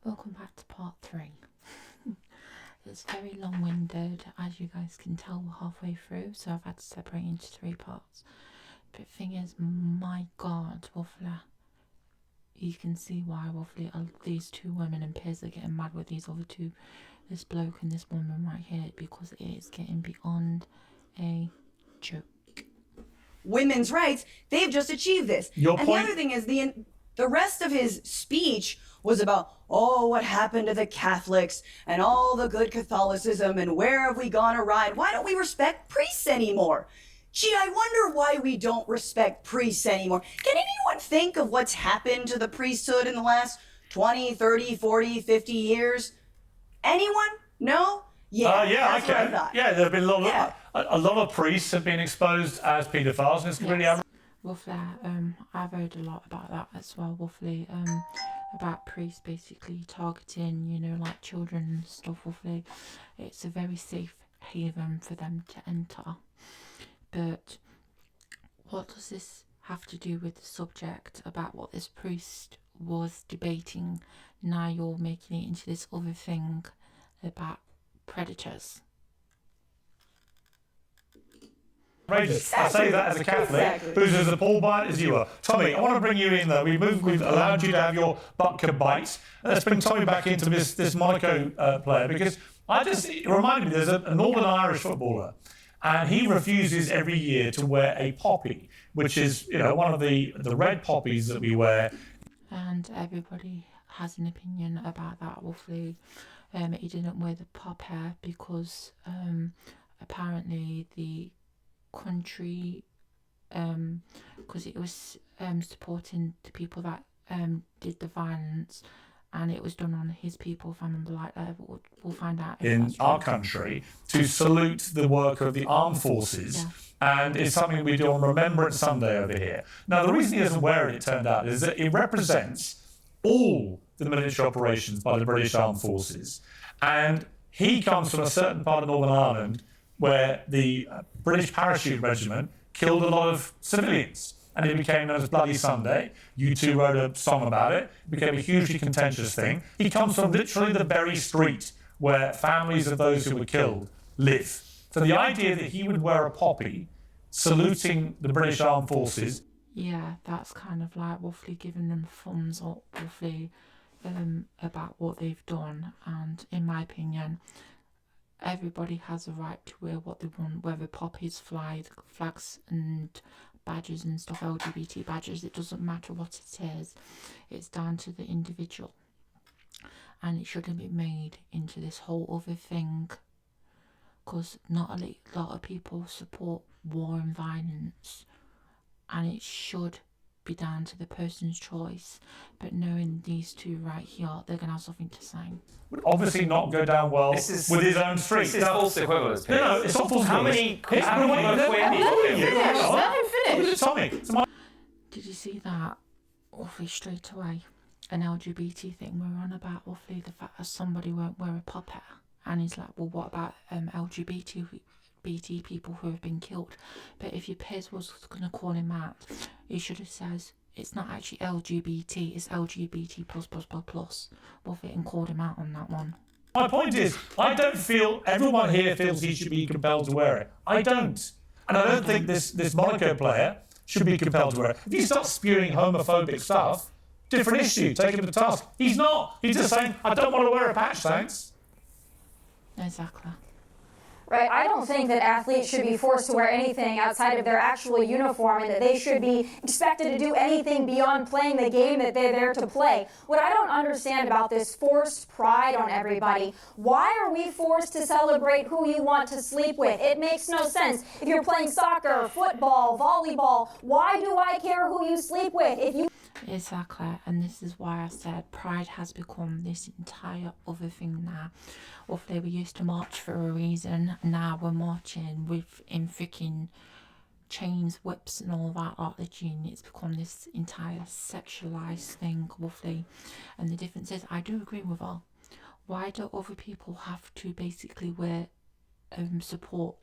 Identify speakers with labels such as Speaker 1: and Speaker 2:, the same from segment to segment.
Speaker 1: Welcome back to part 3. It's very long-winded, as you guys can tell. We're halfway through, so I've had to separate into 3 parts. But the thing is, my God, Waffler, you can see why Waffler, these 2 women and Piers are getting mad with these other 2, this bloke and this woman right here, because it is getting beyond a joke.
Speaker 2: Women's rights, they've just achieved this.
Speaker 3: Your
Speaker 2: and
Speaker 3: point...
Speaker 2: the other thing is, the rest of his speech was about, oh, what happened to the Catholics and all the good Catholicism and where have we gone awry? Why don't we respect priests anymore? Gee, I wonder why we don't respect priests anymore. Can anyone think of what's happened to the priesthood in the last 20, 30, 40, 50 years? Anyone? No? Yeah, that's what I thought.
Speaker 3: Yeah, there have been a lot of priests have been exposed as paedophiles. And it's really
Speaker 1: Waffler, I've heard a lot about that as well, Waffler, about priests basically targeting, you know, like children and stuff, Waffler. It's a very safe haven for them to enter. But what does this have to do with the subject about what this priest was debating? Now you're making it into this other thing about predators.
Speaker 3: Outrageous. I say that as a Catholic who's as appalled by it as you are. Tommy, I want to bring you in though. We've allowed you to have your Butker bites. Let's bring Tommy back into this Monaco player, because it reminded me there's a Northern Irish footballer, and he refuses every year to wear a poppy, which is, you know, one of the red poppies that we wear.
Speaker 1: And everybody has an opinion about that, Waffler. He didn't wear the pop hair because apparently the country, because it was supporting the people that did the violence, and it was done on his people, if I remember like that. We'll find out
Speaker 3: in our country to salute the work of the armed forces. Yeah. And it's something we do on Remembrance Sunday over here. Now, the reason he doesn't wear it, it turned out, is that it represents all the military operations by the British Armed Forces. And he comes from a certain part of Northern Ireland where the British Parachute Regiment killed a lot of civilians. And it became known as Bloody Sunday. U2 wrote a song about it. It became a hugely contentious thing. He comes from literally the very street where families of those who were killed live. So the idea that he would wear a poppy saluting the British Armed Forces...
Speaker 1: Yeah, that's kind of like Waffler giving them thumbs up, Waffler, about what they've done. And in my opinion, everybody has a right to wear what they want, whether poppies, flags and badges and stuff, LGBT badges, it doesn't matter what it is. It's down to the individual. And it shouldn't be made into this whole other thing, because not a lot of people support war and violence, and it should be down to the person's choice. But knowing these 2 right here, they're going to have something to say.
Speaker 3: Would obviously not go down well with his own street.
Speaker 4: This is false equivalence.
Speaker 3: No, it's not false equivalence.
Speaker 4: How many
Speaker 3: Tommy.
Speaker 1: Did you see that? Waffler straight away. An LGBT thing we're on about, Waffler, the fact that somebody won't wear a pop hair. And he's like, well, what about LGBT people who have been killed? But if your peers was going to call him out, he should have said it's not actually LGBT, it's LGBT++++. Waffler, and called him out on that one.
Speaker 3: My point is, I don't feel everyone here feels he should be compelled to wear it. I don't. And I don't think this Monaco player should be compelled to wear it. If you start spewing homophobic stuff, different issue, take him to task. He's not. He's just saying, I don't want to wear a patch, thanks.
Speaker 1: Exactly.
Speaker 5: Right, I don't think that athletes should be forced to wear anything outside of their actual uniform, and that they should be expected to do anything beyond playing the game that they're there to play. What I don't understand about this forced pride on everybody, why are we forced to celebrate who you want to sleep with? It makes no sense. If you're playing soccer, football, volleyball, why do I care who you sleep with? If you
Speaker 1: Exactly, and this is why I said pride has become this entire other thing now. Waffler, we used to march for a reason, now we're marching in freaking chains, whips and all that art and it's become this entire sexualized thing, Waffler. And the difference is, I do agree with her. Why do other people have to basically wear support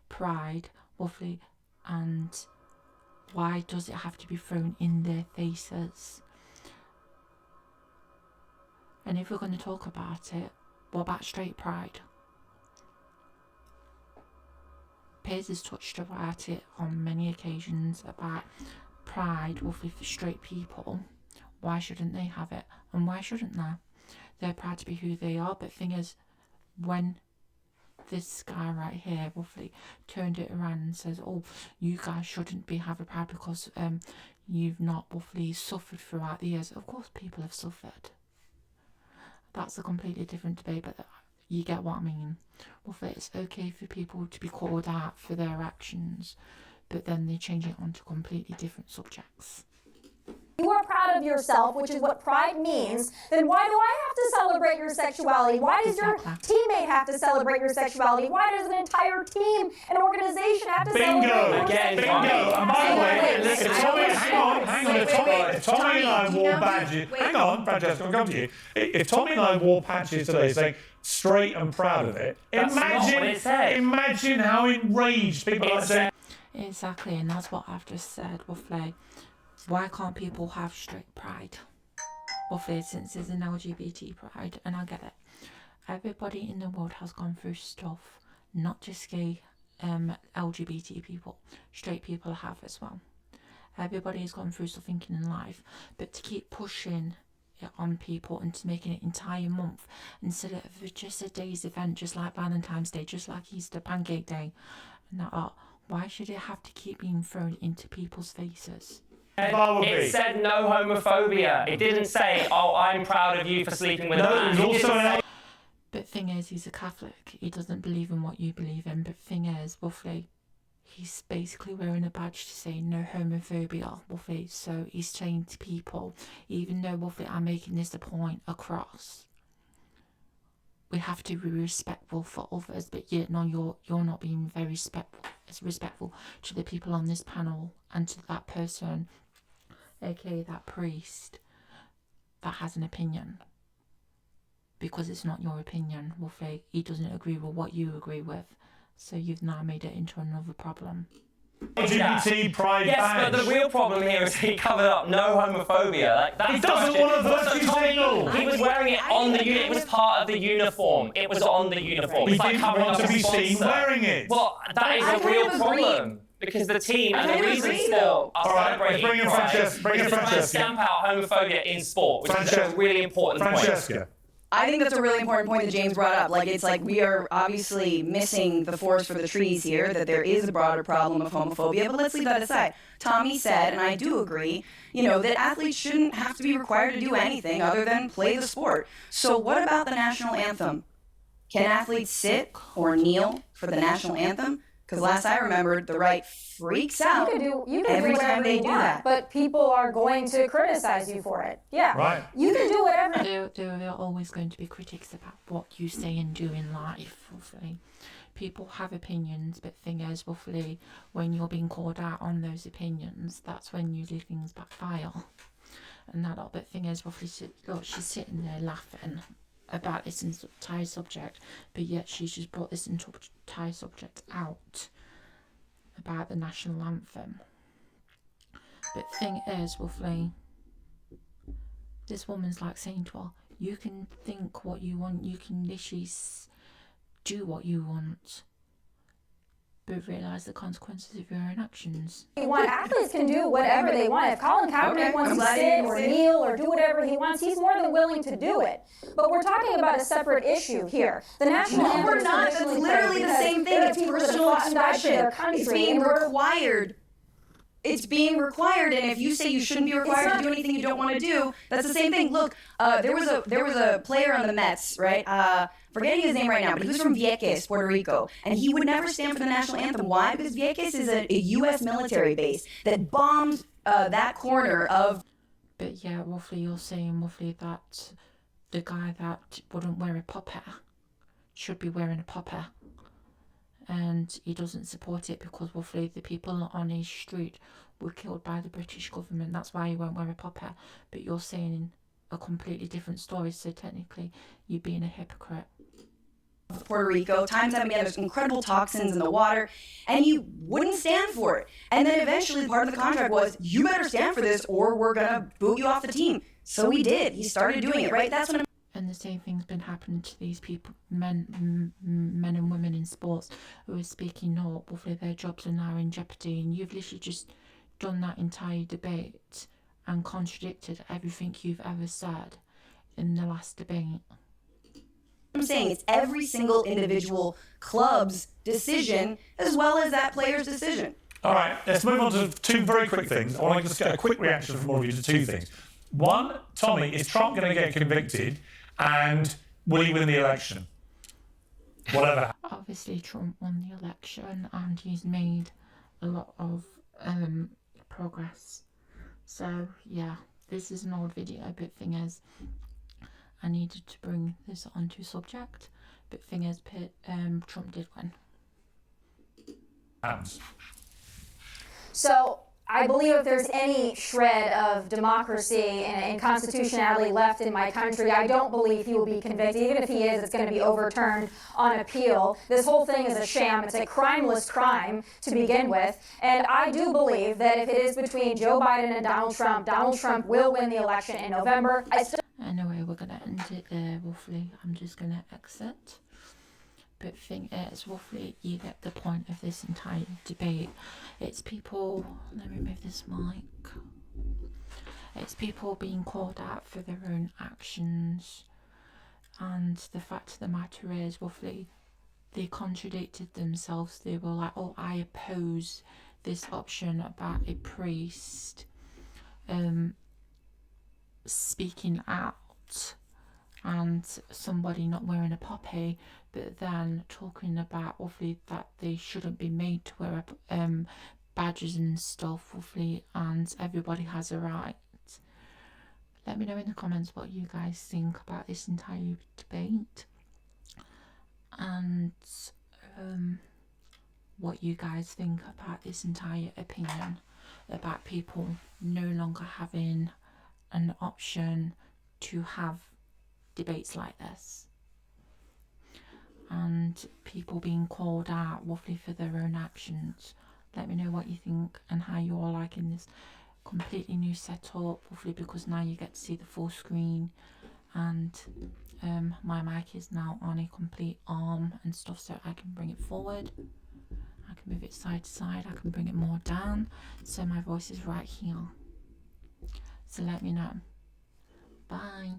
Speaker 1: pride, Waffler, and why does it have to be thrown in their faces? And if we're going to talk about it, what about straight pride? Piers has touched about it on many occasions about pride for straight people. Why shouldn't they have it? And why shouldn't they? They're proud to be who they are, but the thing is, when this guy right here roughly turned it around and says, oh, you guys shouldn't be having pride because you've not roughly suffered throughout the years. Of course people have suffered. That's a completely different debate, but you get what I mean. Roughly, it's okay for people to be called out for their actions, but then they change it onto completely different subjects.
Speaker 5: You are proud of yourself, which is what pride means, then why do I have to celebrate your sexuality? Why does your teammate have to celebrate your sexuality? Why does an entire team, an organization have to celebrate your sexuality?
Speaker 3: Bingo! And by the way, if Tommy and I wore badges, hang on, Francesca, I'll come to you. If Tommy and I wore patches today saying straight and proud of it, imagine how enraged people are saying.
Speaker 1: Exactly, and that's what I've just said, roughly. Why can't people have straight pride? Roughly, since there's an LGBT pride, and I get it. Everybody in the world has gone through stuff, not just gay LGBT people. Straight people have as well. Everybody has gone through something in life, but to keep pushing it on people and to make it an entire month instead of just a day's event, just like Valentine's Day, just like Easter, Pancake Day, and that, why should it have to keep being thrown into people's faces?
Speaker 4: It said no homophobia. It didn't say, oh, I'm proud of you for sleeping with a man.
Speaker 1: But thing is, he's a Catholic. He doesn't believe in what you believe in. But thing is, roughly, he's basically wearing a badge to say no homophobia, roughly. So he's saying to people, even though roughly I'm making this a point across, we have to be respectful for others. But yet, no, you're not being very respectful to the people on this panel and to that person, aka that priest, that has an opinion. Because it's not your opinion, roughly, he doesn't agree with what you agree with. So you've now made it into another problem.
Speaker 3: LGBT pride badge.
Speaker 4: Yes, but the real problem here is he covered up no homophobia. Like, that's
Speaker 3: he doesn't want a virtue signal.
Speaker 4: He was wearing it on the uniform. It was part of the uniform. It was on the uniform.
Speaker 3: He
Speaker 4: It's like
Speaker 3: didn't
Speaker 4: covering
Speaker 3: want
Speaker 4: up
Speaker 3: to
Speaker 4: a
Speaker 3: be seen
Speaker 4: sponsor.
Speaker 3: wearing it.
Speaker 4: Well, that is a real problem. Because the team and the reason still are celebrating
Speaker 3: bring in
Speaker 4: pride
Speaker 3: Francesca.
Speaker 4: is trying to stamp out homophobia in sport, which is a really important point.
Speaker 2: I think that's a really important point that James brought up. Like, it's like we are obviously missing the forest for the trees here, that there is a broader problem of homophobia, but let's leave that aside. Tommy said, and I do agree, that athletes shouldn't have to be required to do anything other than play the sport. So what about the national anthem? Can athletes sit or kneel for the national anthem? Because last I remembered, the right freaks out
Speaker 5: You can
Speaker 2: every
Speaker 5: do
Speaker 2: time
Speaker 5: whatever
Speaker 2: they
Speaker 5: you
Speaker 2: do
Speaker 5: want,
Speaker 2: that.
Speaker 5: but people are going to criticize you for it. Yeah,
Speaker 3: Right.
Speaker 5: You can do whatever.
Speaker 1: There are always going to be critics about what you say and do in life, roughly. People have opinions, but thing is, roughly, when you're being called out on those opinions, that's when usually things backfire. And that, but thing is, roughly, she's sitting there laughing about this entire subject, but yet she's just brought this entire subject out about the national anthem. But thing is, roughly, this woman's like saying to her, you can think what you want, you can literally do what you want, but realise the consequences of your own actions.
Speaker 5: Athletes can do whatever they want. If Colin Kaepernick wants to sit or kneel or do whatever he wants, he's more than willing to do it. But we're talking about a separate issue here. The national anthem.
Speaker 2: We're not. That's literally the same thing. It's personal expression. It's being required. It's being required, and if you say you shouldn't be required to do anything you don't want to do, that's the same thing. Look, there was a player on the Mets, right? Forgetting his name right now, but he was from Vieques, Puerto Rico, and he would never stand for the national anthem. Why? Because Vieques is a U.S. military base that bombed that corner of.
Speaker 1: But yeah, roughly you're saying roughly that the guy that wouldn't wear a popper should be wearing a popper. And he doesn't support it because roughly the people on his street were killed by the British government. That's why he won't wear a popper. But you're saying a completely different story, so technically you're being a hypocrite.
Speaker 2: Puerto Rico, times and again, there's incredible toxins in the water, and he wouldn't stand for it. And then eventually part of the contract was, you better stand for this or we're gonna boot you off the team. So he did. He started doing it, right? That's what I'm.
Speaker 1: and the same thing's been happening to these people, men and women in sports, who are speaking up. Hopefully their jobs are now in jeopardy, and you've literally just done that entire debate and contradicted everything you've ever said in the last debate.
Speaker 2: I'm saying it's every single individual club's decision as well as that player's decision.
Speaker 3: All right, let's move on to two very quick things. I want to just get a quick reaction from all of you to two things. One, Tommy, is Trump going to get convicted, and will he win the election? Whatever.
Speaker 1: Obviously Trump won the election and he's made a lot of progress. So yeah, this is an old video, but thing is, I needed to bring this onto subject, but thing is, Trump did win.
Speaker 5: So I believe if there's any shred of democracy and constitutionality left in my country, I don't believe he will be convicted. Even if he is, it's going to be overturned on appeal. This whole thing is a sham. It's a crimeless crime to begin with. And I do believe that if it is between Joe Biden and Donald Trump will win the election in November.
Speaker 1: Anyway, we're going to end it there, roughly. I'm just going to exit. But thing is, roughly, you get the point of this entire debate. It's people, let me move this mic. It's people being called out for their own actions. And the fact of the matter is, roughly, they contradicted themselves. They were like, oh, I oppose this option about a priest speaking out and somebody not wearing a poppy, but then talking about obviously that they shouldn't be made to wear badges and stuff, obviously, and everybody has a right. Let me know in the comments what you guys think about this entire debate, and what you guys think about this entire opinion about people no longer having an option to have debates like this, and people being called out roughly for their own actions. Let me know what you think and how you are liking this completely new setup, roughly, because now you get to see the full screen, and my mic is now on a complete arm and stuff, so I can bring it forward, I can move it side to side, I can bring it more down, so my voice is right here. So let me know. Bye.